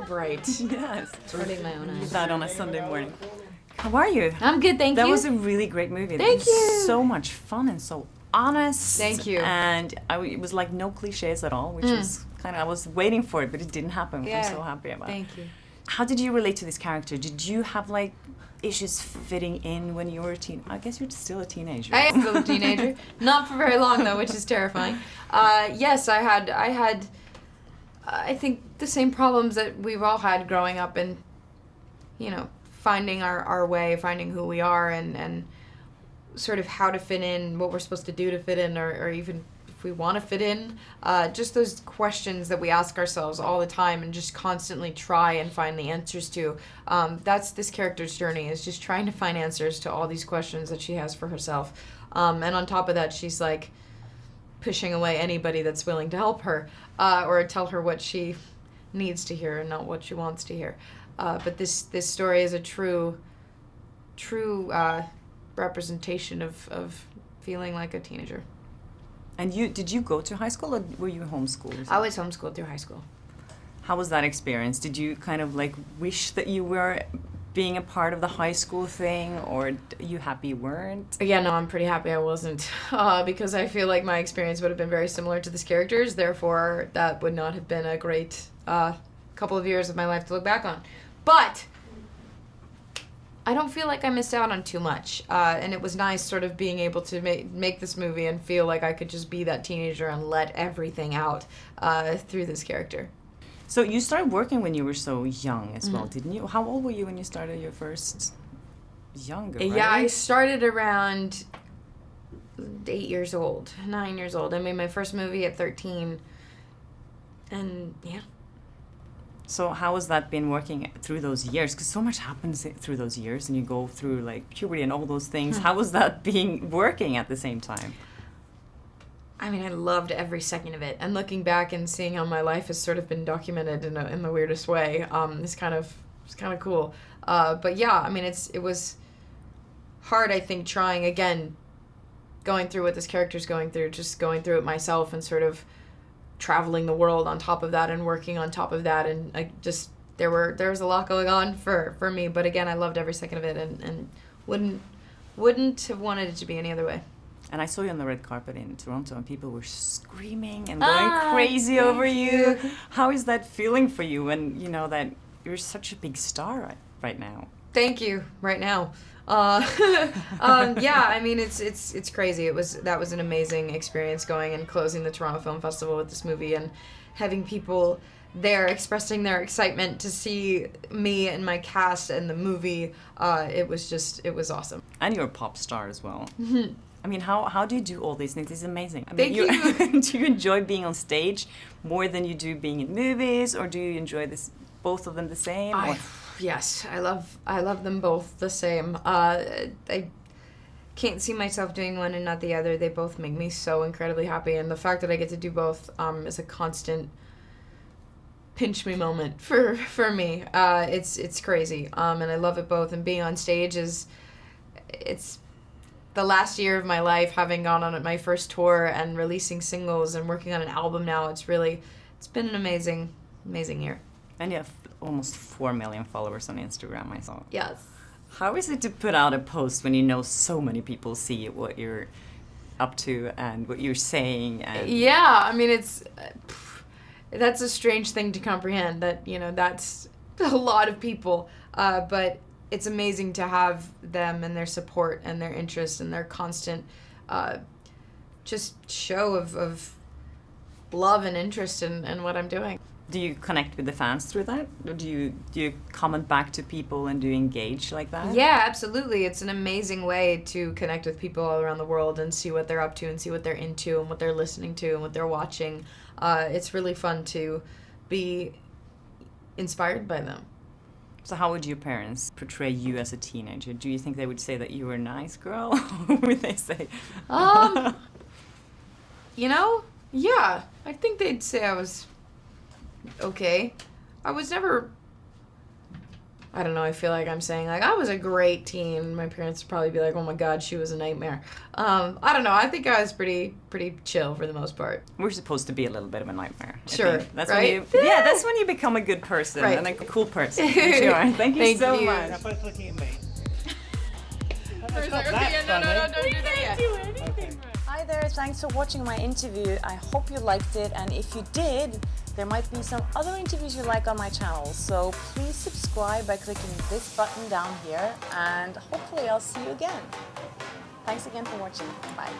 bright. Yes. Hurting my own eyes. That on a Sunday morning. How are you? I'm good, thank you. That was a really great movie. Thank It was you. So much fun and so honest. Thank you. And it was like no cliches at all, which was kind of, I was waiting for it, but it didn't happen, which I'm so happy about. Thank you. How did you relate to this character? Did you have like issues fitting in when you were a teen? I guess you're still a teenager. I am still a teenager. Not for very long though, which is terrifying. Yes, I had I think the same problems that we've all had growing up, and you know, finding our way, finding who we are, and sort of how to fit in, what we're supposed to do to fit in, or even if we want to fit in. Just those questions that we ask ourselves all the time and just constantly try and find the answers to. That's this character's journey, is just trying to find answers to all these questions that she has for herself. And on top of that, she's like pushing away anybody that's willing to help her or tell her what she needs to hear and not what she wants to hear. But this story is a true representation of feeling like a teenager. And did you go to high school, or were you homeschooled? I was homeschooled through high school. How was that experience? Did you kind of like wish that you were being a part of the high school thing, or are you happy you weren't? Yeah, no, I'm pretty happy I wasn't, because I feel like my experience would have been very similar to this character's. Therefore, that would not have been a great couple of years of my life to look back on. But I don't feel like I missed out on too much, and it was nice sort of being able to make this movie and feel like I could just be that teenager and let everything out through this character. So you started working when you were so young as well, didn't you? How old were you when you started your first? Younger, right? Yeah, I started around 9 years old. I made my first movie at 13, and yeah. So how has that been working through those years? Because so much happens through those years, and you go through like puberty and all those things. How was that working at the same time? I mean, I loved every second of it. And looking back and seeing how my life has sort of been documented in the weirdest way, it's kind of cool. But yeah, I mean, it was hard, I think, trying again, going through what this character's going through, just going through it myself and sort of traveling the world on top of that and working on top of that, and I just there was a lot going on for me, but again, I loved every second of it, and wouldn't have wanted it to be any other way. And I saw you on the red carpet in Toronto, and people were screaming and going crazy over you. How is that feeling for you when you know that you're such a big star right now? Thank you. Right now. Yeah, I mean, it's crazy. That was an amazing experience going and closing the Toronto Film Festival with this movie and having people there expressing their excitement to see me and my cast and the movie. It was awesome. And you're a pop star as well. Mm-hmm. I mean, how do you do all these things? It's amazing. I mean, Thank you. Do you enjoy being on stage more than you do being in movies, or do you enjoy both of them the same? Yes, I love them both the same. I can't see myself doing one and not the other. They both make me so incredibly happy, and the fact that I get to do both is a constant pinch me moment for me. It's crazy, and I love it both. And being on stage it's the last year of my life, having gone on my first tour and releasing singles and working on an album now. It's been an amazing year. And you have almost 4 million followers on Instagram, I saw. Yes. How is it to put out a post when you know so many people see what you're up to and what you're saying? Yeah, I mean, that's a strange thing to comprehend, that, you know, that's a lot of people. But it's amazing to have them and their support and their interest and their constant just show of love and interest in what I'm doing. Do you connect with the fans through that? Or do you comment back to people and do you engage like that? Yeah, absolutely. It's an amazing way to connect with people all around the world and see what they're up to and see what they're into and what they're listening to and what they're watching. It's really fun to be inspired by them. So how would your parents portray you as a teenager? Do you think they would say that you were a nice girl? Or would they say... You know, yeah. I think they'd say I was okay. I was never I don't know, I feel like I'm saying, like, I was a great teen. My parents would probably be like, oh my God, she was a nightmare. I don't know, I think I was pretty chill for the most part. We're supposed to be a little bit of a nightmare. Sure, That's right? when you, that's when you become a good person Right. and a cool person. Which you are. Thank you so much. They're both looking at me. Don't do that yet. Okay. Hi there, thanks for watching my interview. I hope you liked it, and if you did, there might be some other interviews you like on my channel. So please subscribe by clicking this button down here, and hopefully I'll see you again. Thanks again for watching. Bye.